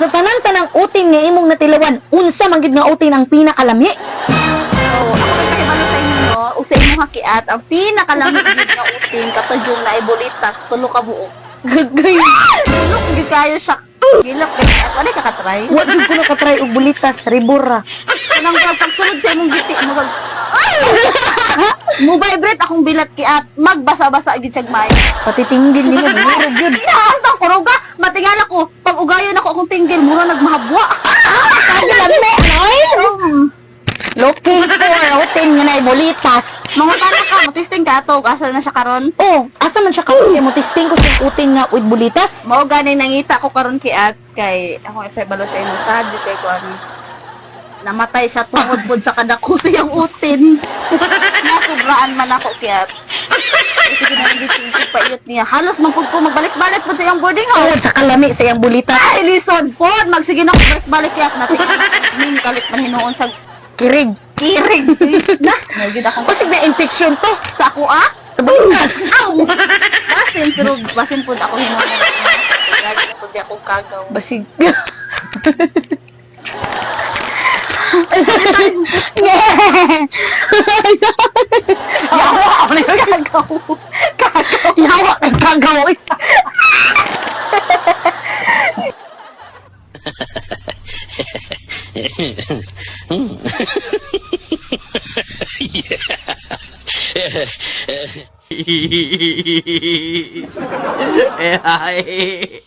Sa tanan-tanang utin nga imong natilawan, unsa man gid nga utin ang pinakalami? So, ako nagkahibalo sa inyo, no? Ug sa inyong hakiat, ang pinakalamig gid nga utin, katudjong na ibolitas, tulo ka buok. Gagay. Tulok gid kayo siya. Gilak kay at wala ka katry. Wa jud ko nakatry og bulitas, ribura. Kanang pagsunod sa imong giti mo pag mo vibrate akong bilat kiat, magbasa-basa gid siya may. Pati tinggil nimo murag gyud. Nahastang kuruga, matingala ko, pag ugayon ako akong tinggil, mura nagmahabwa. Lami, ay. Looking for utin nga na bulitas. Mga tala ka, matisting ka to, asa na siya karon? Oh, asa man siya karon kay mo testing ko siyang utin nga with bulitas? Mao gani nangita ko karon kiat kay akong ipabalo sa imo sad kay ko ani. Namatay siya tungod pod sa kadako sa iyang utin. Nasubraan man ako kiat. Sige na hindi payot niya. Halos man pud ko magbalik-balik pod sa iyang boarding Oh, house. sa kalami sa iyang bulitas. Ay, listen pod, magsige na ko balik-balik kiat natin. Ning kalit man hinuon sa Kirig. kirig. Na, nagid akong Pasig na infection to. sa ako ah. Sa bulitas. Aw! Basin pod ako hinuon. Lagi na pod ako kagaw. Basig. Yawa ako na yung kagaw. Yawa kang kagaw. Ay.